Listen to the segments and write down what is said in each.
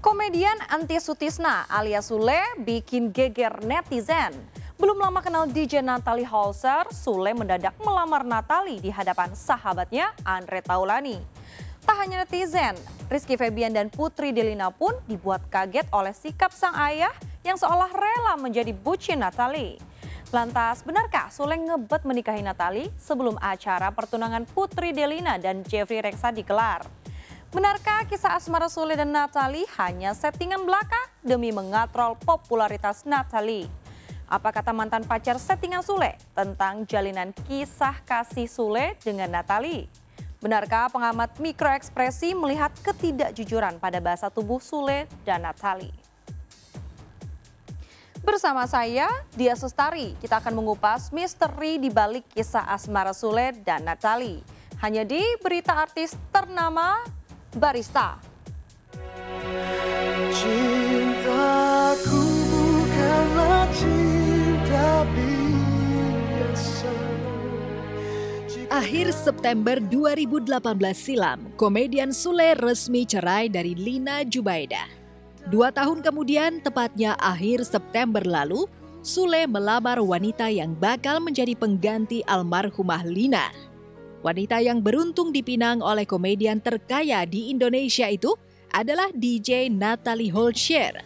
Komedian Anti Sutisna alias Sule bikin geger netizen. Belum lama kenal DJ Natalie Holzer, Sule mendadak melamar Natalie di hadapan sahabatnya Andre Taulany. Tak hanya netizen, Rizky Febian dan Putri Delina pun dibuat kaget oleh sikap sang ayah yang seolah rela menjadi bucin Natalie. Lantas, benarkah Sule ngebet menikahi Natalie sebelum acara pertunangan Putri Delina dan Jeffrey Reksa digelar? Benarkah kisah asmara Sule dan Natalie hanya settingan belaka demi mengatrol popularitas Natalie? Apa kata mantan pacar settingan Sule tentang jalinan kisah kasih Sule dengan Natalie? Benarkah pengamat mikroekspresi melihat ketidakjujuran pada bahasa tubuh Sule dan Natalie? Bersama saya, Dia Sestari, kita akan mengupas misteri di balik kisah asmara Sule dan Natalie. Hanya di Berita Artis Ternama Barista. Cintaku bukanlah cinta biasa. Akhir September 2018 silam, komedian Sule resmi cerai dari Lina Jubaida. 2 tahun kemudian, tepatnya akhir September lalu, Sule melamar wanita yang bakal menjadi pengganti almarhumah Lina. Wanita yang beruntung dipinang oleh komedian terkaya di Indonesia itu adalah DJ Natalie Holzer.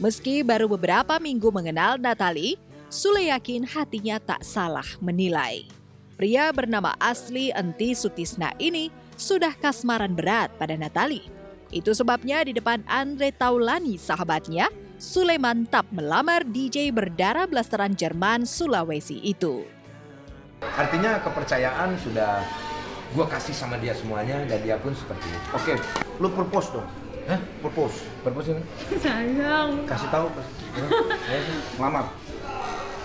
Meski baru beberapa minggu mengenal Natalie, Sule yakin hatinya tak salah menilai. Pria bernama asli Anti Sutisna ini sudah kasmaran berat pada Natalie. Itu sebabnya di depan Andre Taulany sahabatnya, Sule mantap melamar DJ berdarah blasteran Jerman Sulawesi itu. Artinya kepercayaan sudah gue kasih sama dia semuanya dan dia pun seperti itu. Oke, lu propose dong. Hah? Propose. Propose ini? Sayang. Kasih tahu. Ngelamar.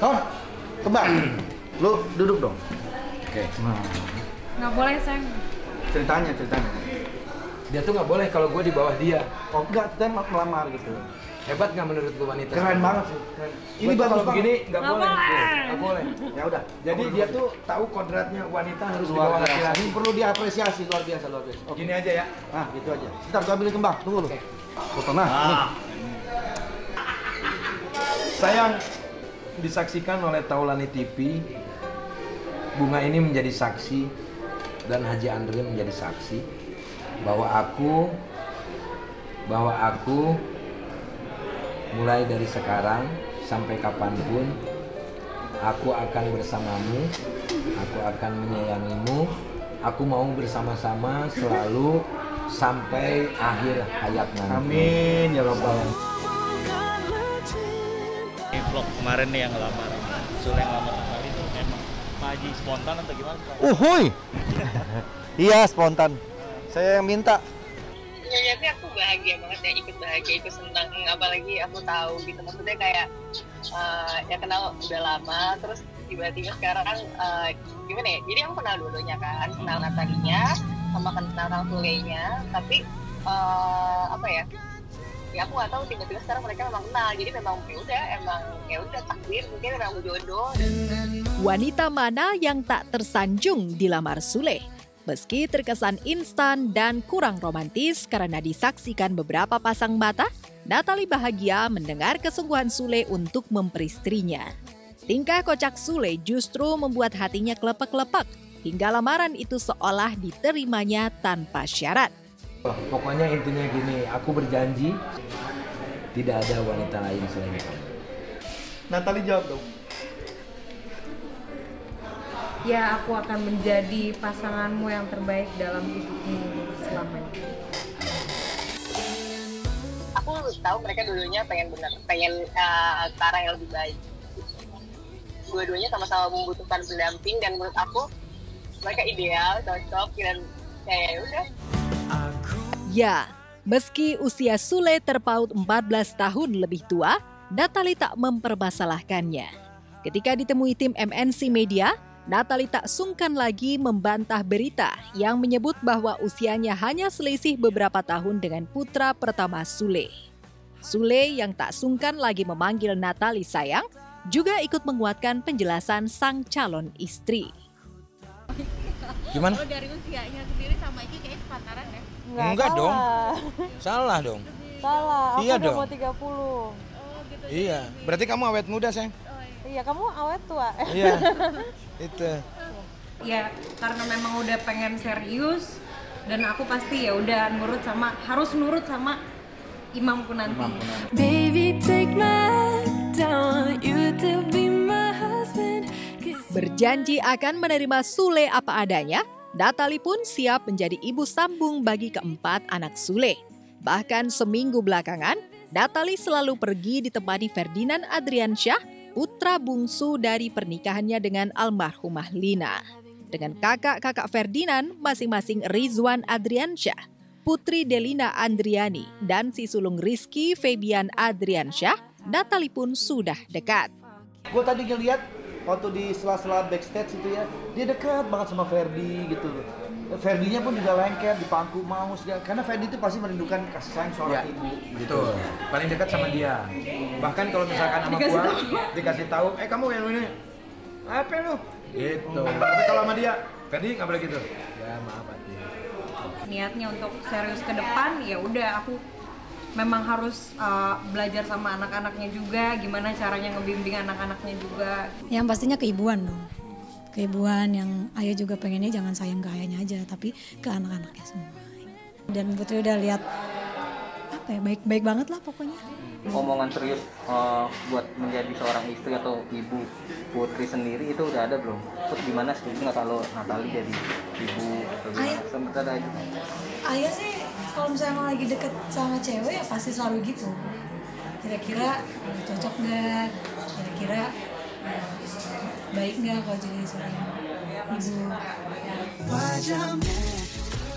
Toh, tebak. Lu duduk dong. Oke. Nggak boleh, sayang. Ceritanya. Dia tuh nggak boleh kalau gue di bawah dia. Oh enggak, kita melamar gitu. Hebat nggak menurut gue wanita? Keren banget sih. Keren. Ini bagus kalau begini nggak Nggak boleh. boleh. Nggak boleh. Ya udah. Jadi dia tuh tahu kodratnya wanita harus di luar bawah biasa. laki-laki. Ini perlu diapresiasi luar biasa. Oke. Gini aja ya. Nah, gitu aja. Ntar gua ambilin kembang. Tunggu lu. Foto nah. Ini. Saya disaksikan oleh Taulany TV. Bunga ini menjadi saksi dan Haji Andre menjadi saksi bahwa aku mulai dari sekarang sampai kapanpun aku akan bersamamu, aku akan menyayangimu, aku mau bersama-sama selalu sampai akhir hayat nanti. Amin ya rabbal alamin. Ini vlog kemarin nih yang ngelamar Sule yang ngelamar Natalie itu emang Pak Haji spontan atau gimana Pak? Uhuy. Iya spontan. Saya yang minta. Ya tapi aku bahagia banget ya, ikut bahagia, ikut senang, apalagi aku tahu gitu, maksudnya kayak ya kenal udah lama, terus tiba-tiba sekarang gimana ya, jadi aku kenal dulunya kan, kenal Natalinya sama kenal Sule-nya, tapi apa ya aku nggak tahu tiba-tiba sekarang mereka memang kenal, jadi memang ya udah takdir, mungkin memang jodoh. Wanita mana yang tak tersanjung dilamar Sule? Meski terkesan instan dan kurang romantis karena disaksikan beberapa pasang mata, Natalie bahagia mendengar kesungguhan Sule untuk memperistrinya. Tingkah kocak Sule justru membuat hatinya kelepek-kelepek, hingga lamaran itu seolah diterimanya tanpa syarat. Pokoknya intinya gini, aku berjanji tidak ada wanita lain selain kamu. Natalie jawab dong. Ya, aku akan menjadi pasanganmu yang terbaik dalam hidupmu selamanya. Aku tahu mereka dulunya pengen ke arah yang lebih baik. Dua-duanya sama-sama membutuhkan pendamping dan menurut aku mereka ideal, cocok dan ya udah. Ya, meski usia Sule terpaut 14 tahun lebih tua, Natalie tak mempermasalahkannya. Ketika ditemui tim MNC Media, Natalie tak sungkan lagi membantah berita yang menyebut bahwa usianya hanya selisih beberapa tahun dengan putra pertama Sule. Sule yang tak sungkan lagi memanggil Natalie sayang, juga ikut menguatkan penjelasan sang calon istri. Gimana? Kalau dari usianya sendiri sama Iki kayak sepantaran ya? Enggak dong. Salah dong. Salah, aku Iya udah dong. mau 30. Iya, berarti kamu awet muda, sayang. Iya, kamu awet tua. Iya, itu. Ya, karena memang udah pengen serius dan aku pasti ya udah harus nurut sama imamku nanti. Baby, take my hand, I want you to be my husband. Berjanji akan menerima Sule apa adanya, Natalie pun siap menjadi ibu sambung bagi keempat anak Sule. Bahkan seminggu belakangan, Natalie selalu pergi ditemani Ferdinand Adriansyah, putra bungsu dari pernikahannya dengan almarhumah Lina. Dengan kakak-kakak Ferdinand masing-masing Rizwan Adriansyah, Putri Delina Andriani, dan si sulung Rizky Febian Adriansyah, Natalie pun sudah dekat. Gue tadi ngeliat waktu di sela-sela backstage itu ya, dia dekat banget sama Ferdi gitu. Ferdinya pun juga lengket di pangku maus dia, karena Ferdi itu pasti merindukan kasih sayang seorang ibu. Betul. Paling dekat sama dia. Bahkan kalau misalkan sama gua dikasih tahu, kamu yang ini. Apa lu? Gitu. Tapi kalau sama dia, Ferdi nggak boleh gitu. Ya maaf Ati. Niatnya untuk serius ke depan, ya udah aku memang harus belajar sama anak-anaknya juga, gimana caranya ngebimbing anak-anaknya juga. Yang pastinya keibuan dong. Keibuan yang ayah juga pengennya jangan sayang ke ayahnya aja, tapi ke anak-anaknya semua. Dan Putri udah lihat apa ya, baik-baik banget lah pokoknya. Omongan serius buat menjadi seorang istri atau ibu Putri sendiri itu udah ada belum? Terus gimana setuju nggak kalau Natalie jadi ibu atau gimana? Sempat ada itu? Ayah sih kalau misalnya lagi deket sama cewek ya pasti selalu gitu. Kira-kira cocok nggak? Kira-kira baik nggak kalau jadi seorang ibu?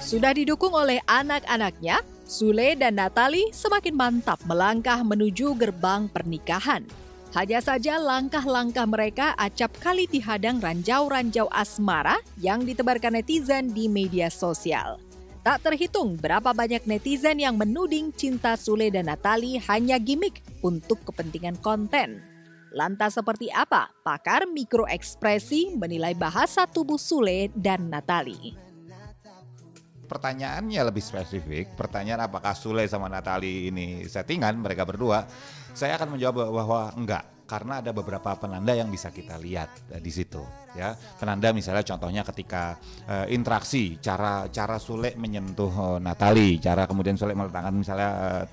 Sudah didukung oleh anak-anaknya, Sule dan Natalie semakin mantap melangkah menuju gerbang pernikahan. Hanya saja langkah-langkah mereka acap kali dihadang ranjau-ranjau asmara yang ditebarkan netizen di media sosial. Tak terhitung berapa banyak netizen yang menuding cinta Sule dan Natalie hanya gimmick untuk kepentingan konten. Lantas seperti apa pakar mikroekspresi menilai bahasa tubuh Sule dan Natalie? Pertanyaannya lebih spesifik, pertanyaan apakah Sule sama Natalie ini settingan mereka berdua, saya akan menjawab bahwa enggak, karena ada beberapa penanda yang bisa kita lihat di situ ya. Penanda misalnya contohnya ketika interaksi, cara Sule menyentuh Natalie, cara kemudian Sule meletakkan misalnya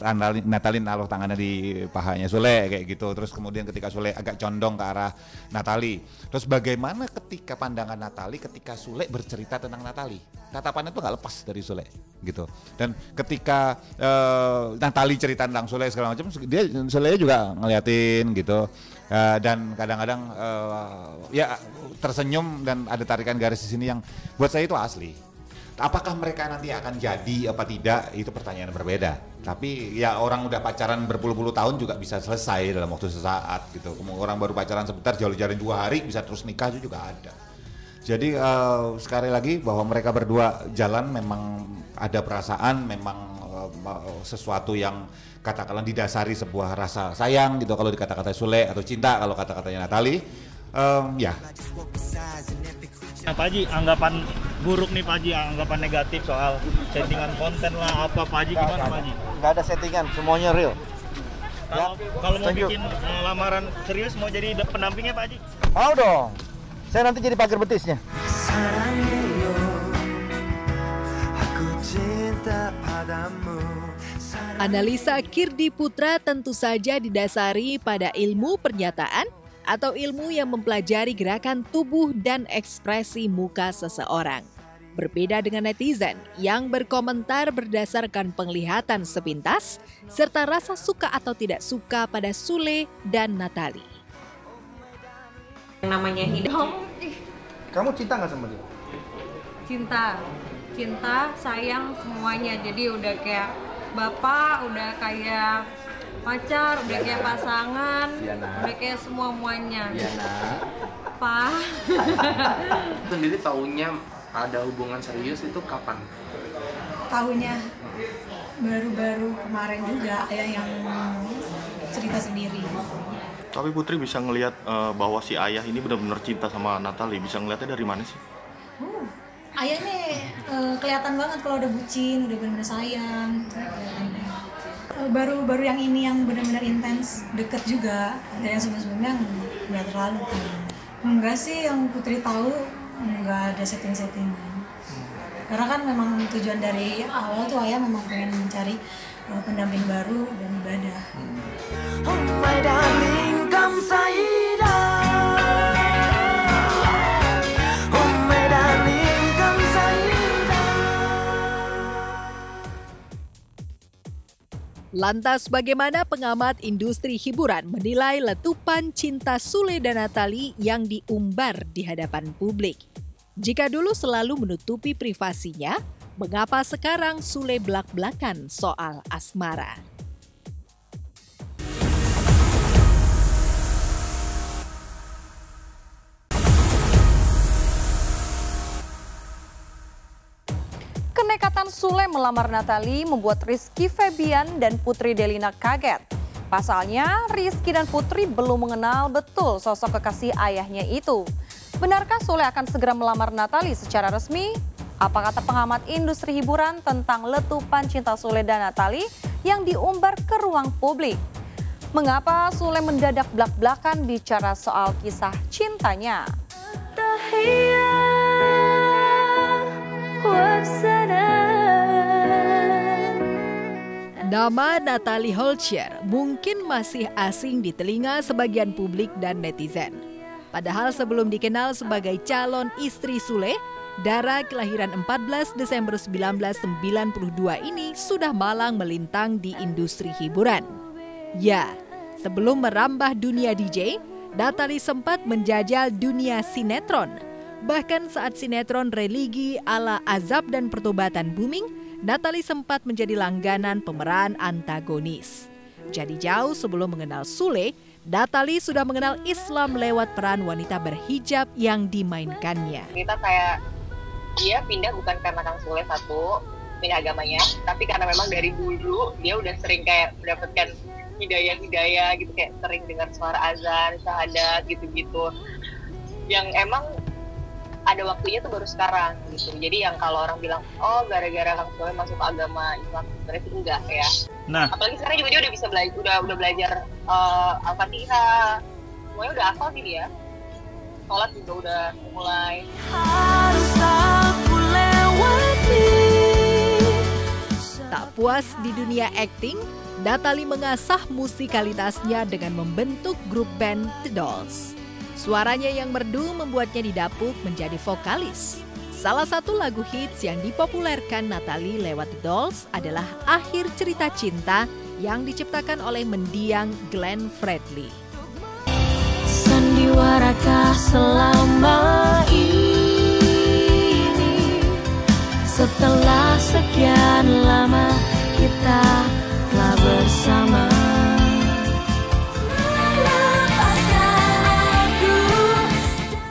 Natalie naruh tangannya di pahanya Sule kayak gitu, terus kemudian ketika Sule agak condong ke arah Natalie, terus bagaimana ketika pandangan Natalie ketika Sule bercerita tentang Natalie, tatapannya tuh nggak lepas dari Sule gitu. Dan ketika Natalie cerita tentang Sule segala macam, dia Sule juga ngeliatin gitu. Dan kadang-kadang ya tersenyum dan ada tarikan garis di sini yang buat saya itu asli. Apakah mereka nanti akan jadi apa tidak, itu pertanyaan berbeda. Tapi ya orang udah pacaran berpuluh-puluh tahun juga bisa selesai dalam waktu sesaat gitu. Orang baru pacaran sebentar jalur-jalur 2 hari bisa terus nikah itu juga ada. Jadi sekali lagi bahwa mereka berdua jalan memang ada perasaan, memang sesuatu yang katakanlah didasari sebuah rasa sayang gitu kalau dikata-kata Sule, atau cinta kalau kata-katanya Natalie. Ya. Nah, Pak Haji, anggapan buruk nih Pak Haji, anggapan negatif soal settingan konten lah apa Pak Haji, gimana Pak Haji? Nggak ada settingan, semuanya real. Kalau mau bikin lamaran serius, mau jadi pendampingnya Pak Haji? Mau dong, saya nanti jadi pagar betisnya. Analisa Kirdi Putra tentu saja didasari pada ilmu pernyataan atau ilmu yang mempelajari gerakan tubuh dan ekspresi muka seseorang. Berbeda dengan netizen yang berkomentar berdasarkan penglihatan sepintas serta rasa suka atau tidak suka pada Sule dan Natalie. Yang namanya hidup. Kamu cinta nggak sama dia? Cinta, sayang semuanya. Jadi udah kayak bapak, udah kayak pacar, udah kayak pasangan, udah kayak semuanya. Pak. Sendiri taunya ada hubungan serius itu kapan? Tahunya baru-baru kemarin juga ayah yang cerita sendiri. Tapi Putri bisa ngelihat bahwa si ayah ini benar-benar cinta sama Natalie. Bisa ngelihatnya dari mana sih? Ayah nih kelihatan banget kalau udah bucin, udah benar-benar sayang. baru yang ini yang benar-benar intens, deket juga. Dan yang sebelum-sebelumnya nggak terlalu. Enggak sih, yang Putri tahu nggak ada setting-settingan. Karena kan memang tujuan dari awal tuh ayah memang pengen mencari pendamping baru dan ibadah. Oh my darling, come Saida. Oh my darling, come Saida. Lantas bagaimana pengamat industri hiburan menilai letupan cinta Sule dan Natali yang diumbar di hadapan publik? Jika dulu selalu menutupi privasinya, mengapa sekarang Sule belak-belakan soal asmara? Kenekatan Sule melamar Natali membuat Rizky Febian dan Putri Delina kaget. Pasalnya, Rizky dan Putri belum mengenal betul sosok kekasih ayahnya itu. Benarkah Sule akan segera melamar Natali secara resmi? Apa kata pengamat industri hiburan tentang letupan cinta Sule dan Natali yang diumbar ke ruang publik? Mengapa Sule mendadak blak-blakan bicara soal kisah cintanya? Nama Natalie Holscher mungkin masih asing di telinga sebagian publik dan netizen. Padahal sebelum dikenal sebagai calon istri Sule, Dara kelahiran 14 Desember 1992 ini sudah malang melintang di industri hiburan. Ya, sebelum merambah dunia DJ, Natalie sempat menjajal dunia sinetron. Bahkan saat sinetron religi ala Azab dan Pertobatan booming, Natalie sempat menjadi langganan pemeran antagonis. Jadi jauh sebelum mengenal Sule, Natalie sudah mengenal Islam lewat peran wanita berhijab yang dimainkannya. Kita kayak dia pindah bukan karena Kang Sule satu, pindah agamanya, tapi karena memang dari dulu dia udah sering kayak mendapatkan hidayah-hidayah gitu, kayak sering dengar suara azan, syahadat gitu-gitu. Yang emang ada waktunya tuh baru sekarang gitu. Jadi yang kalau orang bilang, oh gara-gara Kang Sule masuk ke agama Islam, sebenarnya sih enggak ya. Nah, apalagi sekarang juga dia udah bisa belajar, udah belajar Al-Fatihah, semuanya udah hafal sih dia. Sholat juga udah mulai. Tak puas di dunia akting, Natalie mengasah musikalitasnya dengan membentuk grup band The Dolls. Suaranya yang merdu membuatnya didapuk menjadi vokalis. Salah satu lagu hits yang dipopulerkan Natalie lewat The Dolls adalah Akhir Cerita Cinta yang diciptakan oleh mendiang Glenn Fredly. Sandiwarakah selama ini, setelah sekian lama kita telah bersama.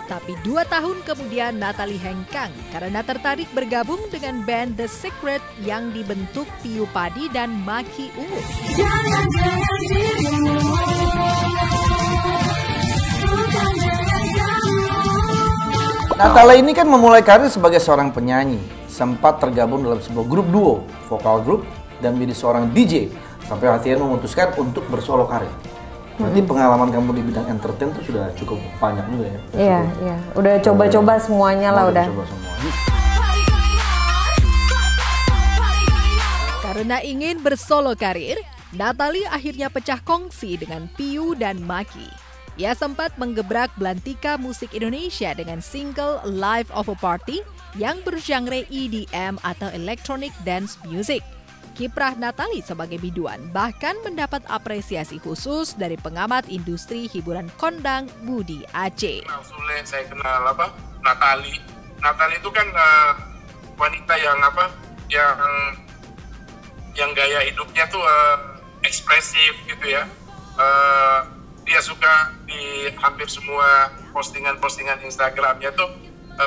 Tapi 2 tahun kemudian Natalie hengkang karena tertarik bergabung dengan band The Secret yang dibentuk Piyu Padi dan Maki Ungu. Natalie ini kan memulai karir sebagai seorang penyanyi, sempat tergabung dalam sebuah grup duo, vokal grup, dan menjadi seorang DJ, sampai akhirnya memutuskan untuk bersolo karir. Berarti pengalaman kamu di bidang entertain itu sudah cukup banyak juga ya? Iya, iya. Udah coba-coba semuanya lah udah. Coba semua. Karena ingin bersolo karir, Natalie akhirnya pecah kongsi dengan Piyu dan Maki. Ia sempat menggebrak belantika musik Indonesia dengan single Life of a Party yang bergenre EDM atau Electronic Dance Music. Kiprah Natalie sebagai biduan bahkan mendapat apresiasi khusus dari pengamat industri hiburan kondang Budi Aceh. Sule saya kenal Natalie. Natalie itu kan wanita yang yang gaya hidupnya tuh ekspresif gitu ya. Dia suka di hampir semua postingan-postingan Instagramnya tuh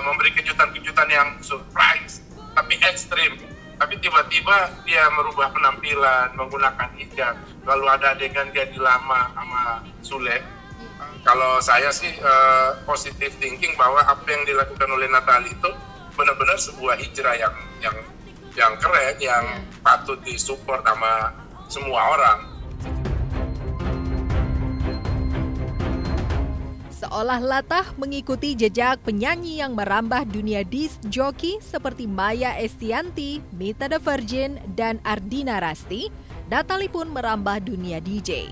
memberi kejutan-kejutan yang surprise tapi ekstrim. Tapi tiba-tiba dia merubah penampilan, menggunakan hijab. Lalu ada adegan dia dilamar sama Sule. Kalau saya sih positive thinking bahwa apa yang dilakukan oleh Natalie itu benar-benar sebuah hijrah yang keren, yang patut disupport sama semua orang. Seolah latah mengikuti jejak penyanyi yang merambah dunia disc jockey seperti Maya Estianty, Mita the Virgin, dan Ardina Rasti, Natalie pun merambah dunia DJ.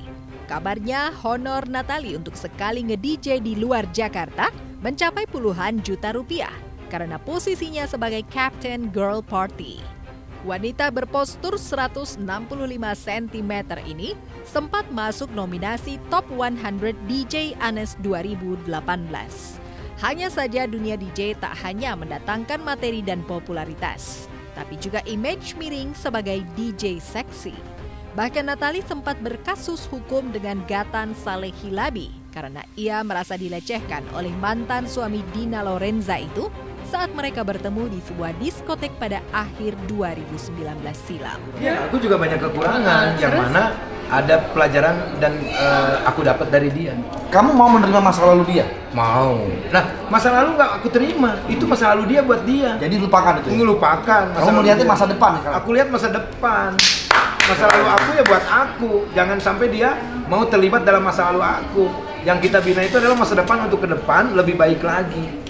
Kabarnya honor Natalie untuk sekali nge-DJ di luar Jakarta mencapai puluhan juta rupiah karena posisinya sebagai Captain Girl Party. Wanita berpostur 165 cm ini sempat masuk nominasi Top 100 DJ Anes 2018. Hanya saja dunia DJ tak hanya mendatangkan materi dan popularitas, tapi juga image miring sebagai DJ seksi. Bahkan Natalie sempat berkasus hukum dengan Gatan Saleh Hilabi karena ia merasa dilecehkan oleh mantan suami Dina Lorenza itu saat mereka bertemu di sebuah diskotek pada akhir 2019 silam. Ya, aku juga banyak kekurangan yang mana ada pelajaran dan aku dapat dari dia. Kamu mau menerima masa lalu dia? Mau. Nah, masa lalu nggak aku terima. Itu masa lalu dia buat dia. Jadi lupakan itu? Lupakan. Kamu melihatnya masa depan? Aku lihat masa depan. Masa lalu aku ya buat aku. Jangan sampai dia mau terlibat dalam masa lalu aku. Yang kita bina itu adalah masa depan untuk ke depan lebih baik lagi.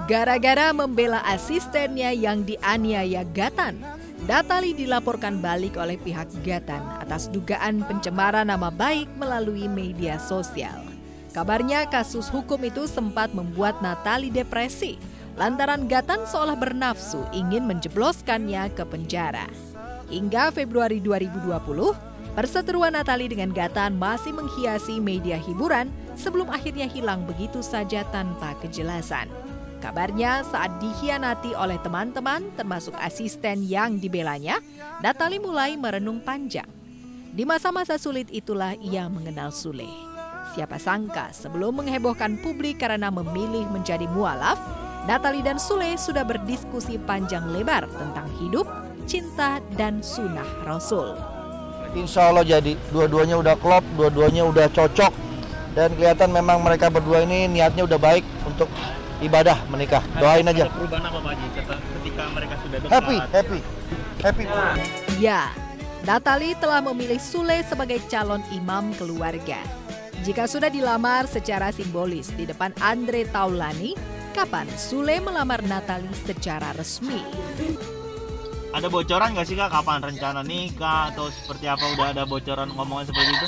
Gara-gara membela asistennya yang dianiaya Gatan, Natalie dilaporkan balik oleh pihak Gatan atas dugaan pencemaran nama baik melalui media sosial. Kabarnya kasus hukum itu sempat membuat Natalie depresi lantaran Gatan seolah bernafsu ingin menjebloskannya ke penjara. Hingga Februari 2020, perseteruan Natalie dengan Gatan masih menghiasi media hiburan sebelum akhirnya hilang begitu saja tanpa kejelasan. Kabarnya saat dikhianati oleh teman-teman termasuk asisten yang dibelanya, Natalie mulai merenung panjang. Di masa-masa sulit itulah ia mengenal Sule. Siapa sangka sebelum menghebohkan publik karena memilih menjadi mualaf, Natalie dan Sule sudah berdiskusi panjang lebar tentang hidup, cinta, dan sunnah Rasul. Insya Allah jadi, dua-duanya udah klop, dua-duanya udah cocok, dan kelihatan memang mereka berdua ini niatnya udah baik untuk ibadah menikah. Doain aja. Ada perubahan apa Pak Haji ketika mereka sudah dekat? Happy. Ya, Natalie telah memilih Sule sebagai calon imam keluarga. Jika sudah dilamar secara simbolis di depan Andre Taulani, kapan Sule melamar Natalie secara resmi? Ada bocoran nggak sih Kak kapan rencana nikah atau seperti apa? Udah ada bocoran ngomongan seperti itu?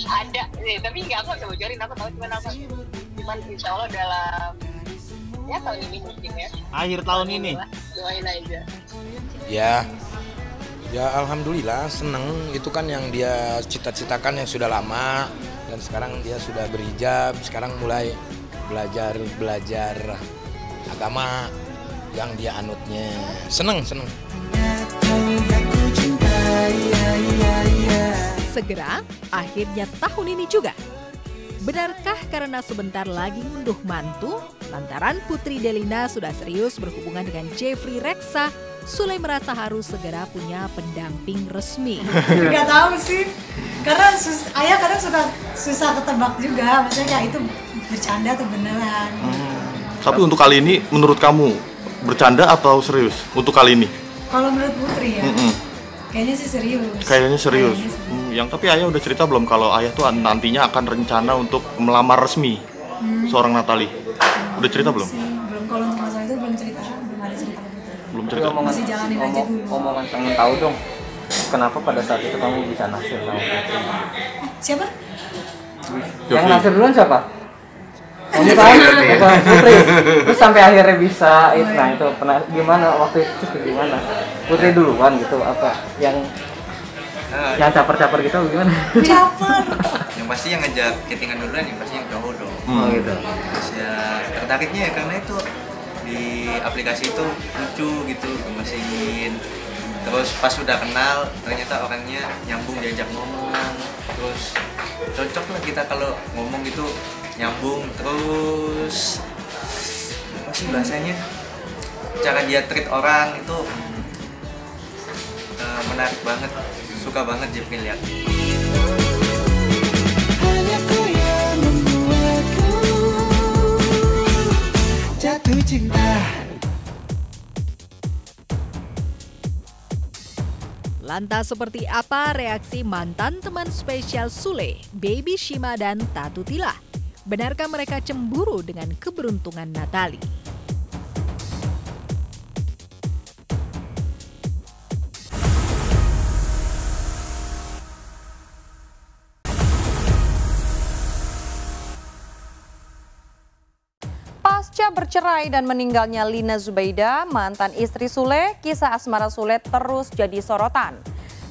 Ada, tapi nggak aku bisa bocorin, aku tahu cuman insya Allah dalam ya tahun ini mungkin ya. Akhir tahun ini? Doain aja. Ya alhamdulillah seneng, itu kan yang dia cita-citakan yang sudah lama, dan sekarang dia sudah berhijab, sekarang mulai belajar agama yang dia anutnya. Seneng. Segera, akhirnya tahun ini juga. Benarkah karena sebentar lagi ngunduh mantu, lantaran Putri Delina sudah serius berhubungan dengan Jeffrey Reksa, Sule merasa harus segera punya pendamping resmi. Gak tahu sih, karena ayah kadang susah ketebak juga, maksudnya kayak itu bercanda atau beneran. Tapi untuk kali ini, menurut kamu bercanda atau serius untuk kali ini? Kalau menurut Putri ya, kayaknya sih serius. Kayaknya serius. Yang tapi ayah udah cerita belum kalau ayah tuh nantinya akan rencana untuk melamar resmi seorang Natalie? Udah cerita belum? Belum, kalau untuk masalah itu belum cerita, belum ada cerita ke Putri. Belum cerita. Masih jalanin aja dulu. Omongan pengen tahu dong, kenapa pada saat itu kamu bisa naksir sama Putri? Siapa? Yang naksir duluan siapa? Kamu tahu? Putri. Terus sampai akhirnya bisa, nah itu pernah gimana waktu itu gimana? Putri duluan gitu apa? Yang caper-caper gitu gimana? Caper. Yang pasti yang ngajak chattingan duluan yang pasti yang cowok dong. Oh gitu. Terus ya tertariknya ya karena itu di aplikasi itu lucu gitu, gemesin. Terus pas sudah kenal ternyata orangnya nyambung diajak ngomong. Terus cocok lah kita kalau ngomong gitu nyambung. Terus apa sih bahasanya? Cara dia treat orang itu menarik banget. Suka banget Jeffrey lihat. Hanya ku yang membuatku jatuh cinta. Lantas seperti apa reaksi mantan teman spesial Sule, Baby Shima dan Tatu Tila? Benarkah mereka cemburu dengan keberuntungan Natalie? Pasca bercerai dan meninggalnya Lina Zubaida, mantan istri Sule, kisah asmara Sule terus jadi sorotan.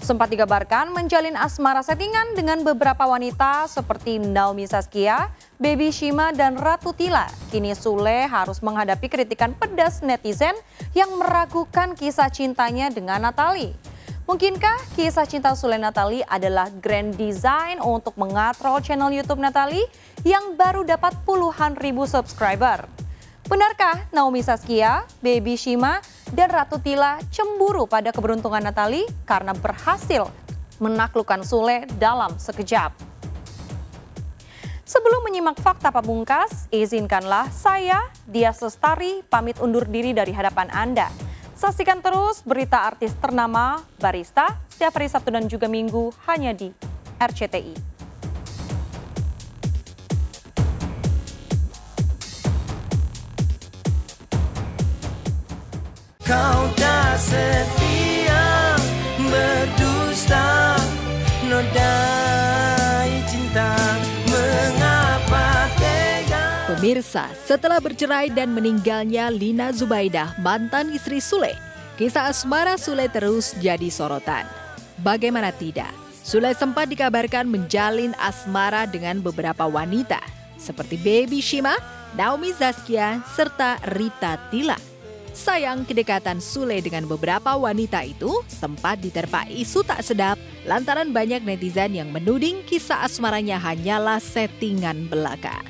Sempat dikabarkan menjalin asmara settingan dengan beberapa wanita seperti Naomi Saskia, Baby Shima, dan Ratu Tila. Kini Sule harus menghadapi kritikan pedas netizen yang meragukan kisah cintanya dengan Natalie. Mungkinkah kisah cinta Sule Natalie adalah grand design untuk mengatrol channel YouTube Natalie yang baru dapat puluhan ribu subscriber? Benarkah Naomi Saskia, Baby Shima, dan Ratu Tila cemburu pada keberuntungan Natalie karena berhasil menaklukkan Sule dalam sekejap? Sebelum menyimak fakta pamungkas, izinkanlah saya, Dias Lestari, pamit undur diri dari hadapan Anda. Saksikan terus berita artis ternama Barista setiap hari Sabtu dan juga Minggu hanya di RCTI. Kau tak setia, berdusta, nodai cinta, mengapa tega? Pemirsa, setelah bercerai dan meninggalnya Lina Zubaida, mantan istri Sule, kisah asmara Sule terus jadi sorotan. Bagaimana tidak, Sule sempat dikabarkan menjalin asmara dengan beberapa wanita, seperti Baby Shima, Naomi Saskia, serta Rita Tila. Sayang, kedekatan Sule dengan beberapa wanita itu sempat diterpa isu tak sedap lantaran banyak netizen yang menuding kisah asmaranya hanyalah settingan belaka.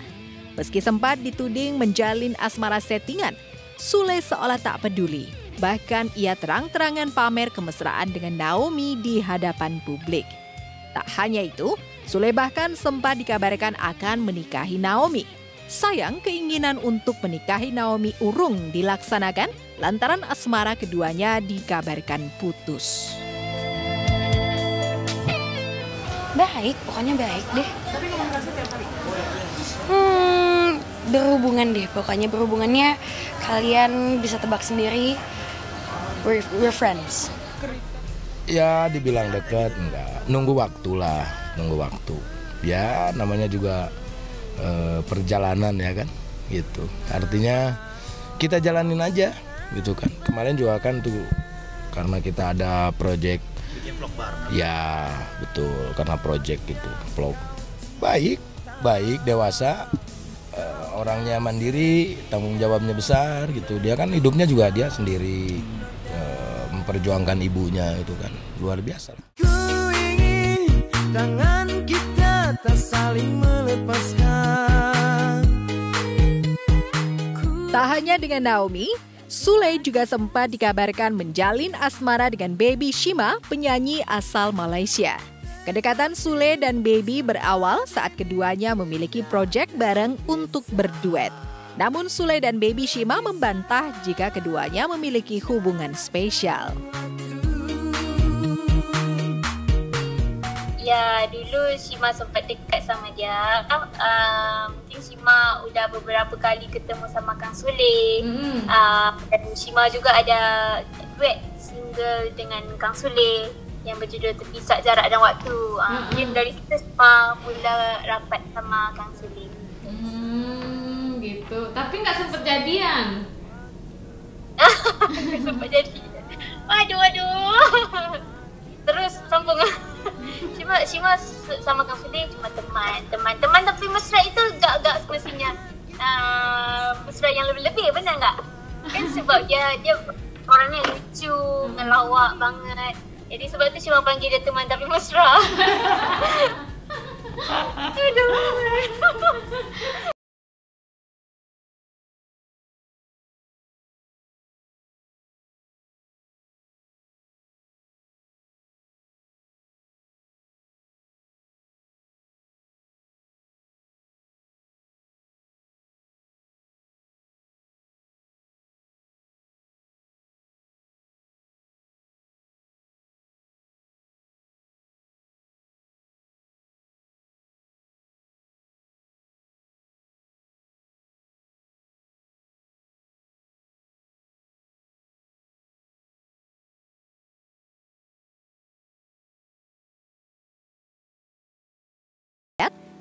Meski sempat dituding menjalin asmara settingan, Sule seolah tak peduli. Bahkan ia terang-terangan pamer kemesraan dengan Naomi di hadapan publik. Tak hanya itu, Sule bahkan sempat dikabarkan akan menikahi Naomi. Sayang, keinginan untuk menikahi Naomi urung dilaksanakan lantaran asmara keduanya dikabarkan putus. Baik, pokoknya baik deh. Tapi komunikasi tiap hari? Berhubungan deh, pokoknya berhubungannya kalian bisa tebak sendiri, we're friends. Ya dibilang dekat, enggak. Nunggu waktu lah, nunggu waktu. Ya namanya juga perjalanan ya kan, gitu. Artinya kita jalanin aja, gitu kan. Kemarin juga kan tuh karena kita ada project. Bikin vlog bareng. Ya betul, karena project gitu, vlog. Baik, dewasa, orangnya mandiri, tanggung jawabnya besar gitu. Dia kan hidupnya juga dia sendiri, memperjuangkan ibunya itu kan luar biasa. Ku ingin tangan kita tak saling melepaskan. Tak hanya dengan Naomi, Sule juga sempat dikabarkan menjalin asmara dengan Baby Shima, penyanyi asal Malaysia. Kedekatan Sule dan Baby berawal saat keduanya memiliki proyek bareng untuk berduet. Namun Sule dan Baby Shima membantah jika keduanya memiliki hubungan spesial. Ya, dulu Shima sempat dekat sama dia. Mungkin Shima udah beberapa kali ketemu sama Kang Sule. Dan Shima juga ada duet single dengan Kang Sule yang berjudul Terpisah Jarak dan Waktu. Mungkin dari situ Shima mula rapat sama Kang Sule. Gitu. Tapi nggak sempet jadian. Nggak sempet jadian. Waduh. Terus sambung. Shima sama Kang Sule cuma teman tapi mesra itu agak semestinya mesra yang lebih-lebih, benar nggak? Kan sebab dia orangnya lucu, ngelawak banget. Jadi sebab tu Shima panggil dia teman tapi mesra. Aduh.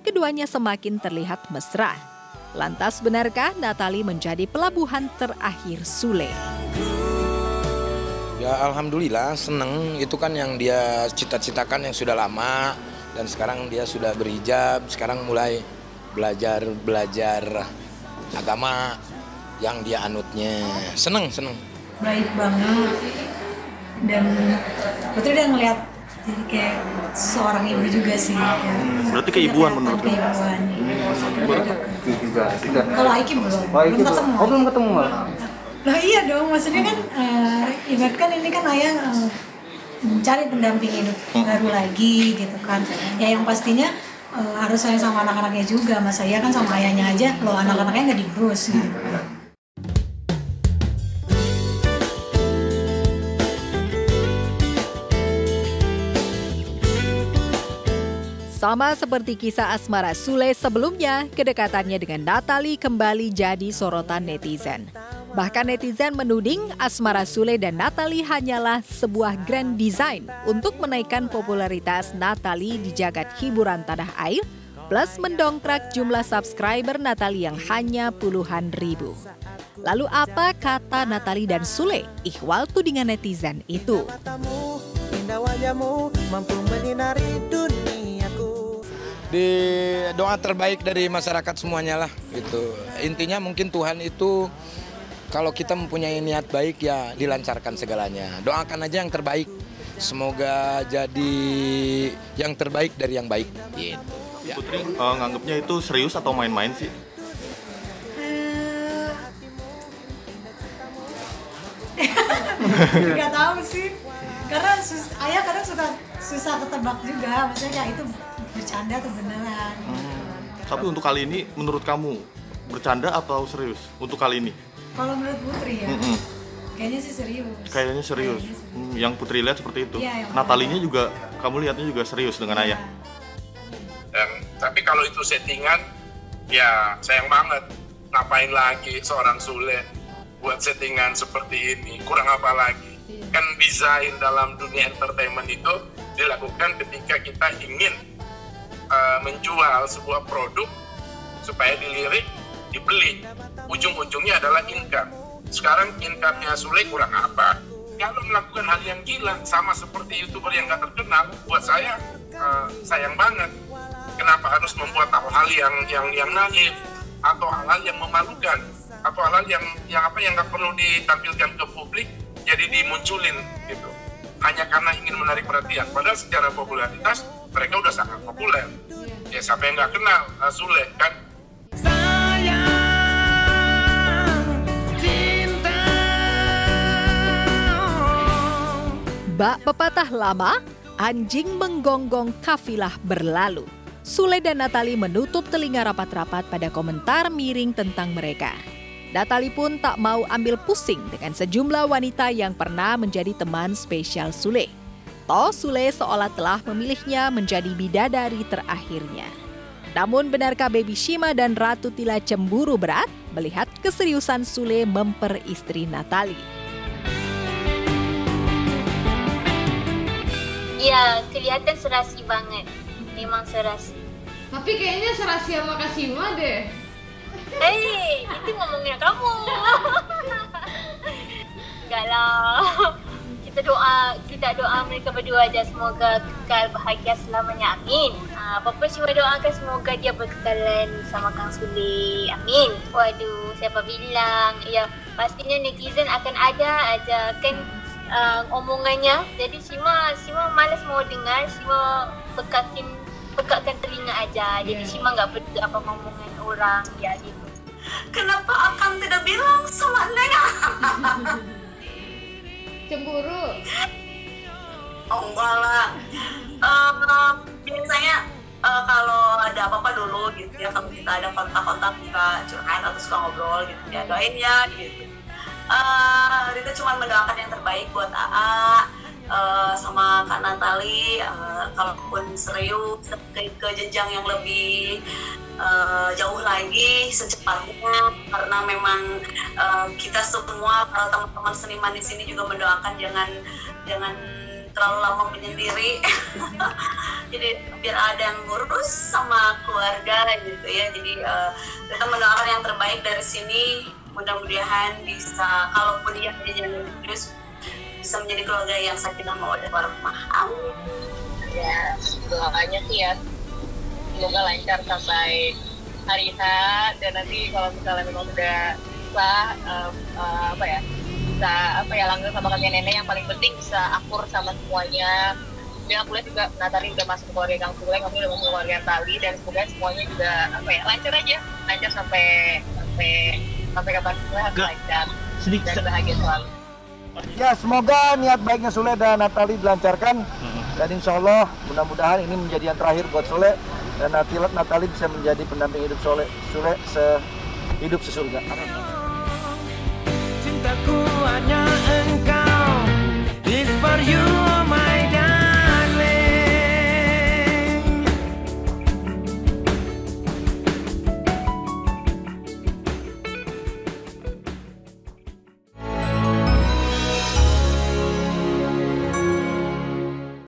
keduanya semakin terlihat mesra. Lantas benarkah Natalie menjadi pelabuhan terakhir Sule? Ya alhamdulillah seneng, itu kan yang dia cita-citakan yang sudah lama, dan sekarang dia sudah berhijab, sekarang mulai belajar agama yang dia anutnya. Seneng. Baik banget, dan Putri udah ngeliat jadi kayak seorang ibu juga sih. Ya. Berarti keibuan menurut kamu? Kalau Aiki belum ketemu. Oh belum ketemu malah? Lah iya dong, maksudnya kan ibaratkan ini kan ayah mencari pendamping hidup baru lagi gitu kan. Ya yang pastinya harus sayang sama anak-anaknya juga. Mas saya kan sama ayahnya aja, loh anak-anaknya nggak diurus gitu. Sama seperti kisah asmara Sule sebelumnya, kedekatannya dengan Natalie kembali jadi sorotan netizen. Bahkan netizen menuding asmara Sule dan Natalie hanyalah sebuah grand design untuk menaikkan popularitas Natalie di jagat hiburan tanah air, plus mendongkrak jumlah subscriber Natalie yang hanya puluhan ribu. Lalu apa kata Natalie dan Sule ihwal tudingan netizen itu? Di doa terbaik dari masyarakat semuanya lah gitu. Intinya mungkin Tuhan itu kalau kita mempunyai niat baik ya dilancarkan segalanya. Doakan aja yang terbaik. Semoga jadi yang terbaik dari yang baik gitu. Ya. Putri nganggapnya itu serius atau main-main sih? Nggak tahu sih. Karena ayah kadang susah ketebak juga. Maksudnya kayak itu bercanda atau beneran. Tapi untuk kali ini menurut kamu bercanda atau serius untuk kali ini? Kalau menurut Putri ya, kayaknya sih serius. Kayaknya serius. Yang Putri lihat seperti itu. Ya, Natalinya juga kamu lihatnya juga serius dengan ayah. Tapi kalau itu settingan, ya sayang banget. Ngapain lagi seorang Sule buat settingan seperti ini? Kurang apa lagi? Kan desain dalam dunia entertainment itu dilakukan ketika kita ingin menjual sebuah produk supaya dilirik, dibeli. Ujung-ujungnya adalah income. Sekarang income-nya Sule kurang apa? Kalau melakukan hal yang gila sama seperti YouTuber yang gak terkenal, buat saya sayang banget. Kenapa harus membuat hal-hal yang naif atau hal-hal yang memalukan atau hal-hal yang gak perlu ditampilkan ke publik jadi dimunculin gitu. Hanya karena ingin menarik perhatian. Padahal secara popularitas mereka udah sangat populer. Ya siapa yang nggak kenal Sule kan? Bak pepatah lama, anjing menggonggong kafilah berlalu. Sule dan Natalie menutup telinga rapat-rapat pada komentar miring tentang mereka. Natalie pun tak mau ambil pusing dengan sejumlah wanita yang pernah menjadi teman spesial Sule. Toh Sule seolah telah memilihnya menjadi bidadari terakhirnya. Namun benarkah Baby Shima dan Ratu Tila cemburu berat melihat keseriusan Sule memperistri Natalie? Ya, kelihatan serasi banget. Memang serasi. Tapi kayaknya serasi sama Kasima deh. Hei, itu ngomongnya kamu. Enggak lah. Kita doa mereka berdua aja semoga kekal bahagia selamanya. Amin. Papa cuma doakan semoga dia berkekalan sama Kang Sule. Amin. Waduh, siapa bilang? Ya, pastinya netizen akan ada aja kan omongannya. Jadi Shima malas mau dengar. Shima pekatkan telinga aja. Jadi Shima nggak peduli apa omongan orang ya gitu. Kenapa Akang tidak bilang sama Neng? Cemburu? Oh enggak lah. Biasanya kalau ada apa-apa dulu gitu ya, kalau kita ada kontak-kontak kita curhat atau suka ngobrol gitu ya, doain ya gitu. Rita cuma mendoakan yang terbaik buat AA sama Kak Natalie, kalaupun serius ke jenjang yang lebih jauh lagi secepatnya, karena memang kita semua teman-teman seniman di sini juga mendoakan jangan terlalu lama menyendiri. Jadi biar ada yang ngurus sama keluarga gitu ya. Jadi kita mendoakan yang terbaik dari sini. Mudah-mudahan bisa, kalaupun dia jalan terus, bisa menjadi keluarga yang sakinah mawaddah warahmah. Amin. Ya, doanya sih ya, semoga lancar sampai hari H, dan nanti kalau misalnya memang udah bisa langgeng sama kakek nenek, yang paling penting bisa akur sama semuanya. Dan aku lihat juga Natali udah masuk keluarga Kang Sule, kamu udah masuk keluarga Tali, dan semoga semuanya juga lancar aja, lancar sampai kapan semua harus lancar dan bahagia selalu. Ya, semoga niat baiknya Sule dan Natali dilancarkan, dan insya Allah mudah-mudahan ini menjadi yang terakhir buat Sule, dan Natali bisa menjadi pendamping hidup Sule hidup sesurga. Amin. Cintaku hanya engkau, this for you.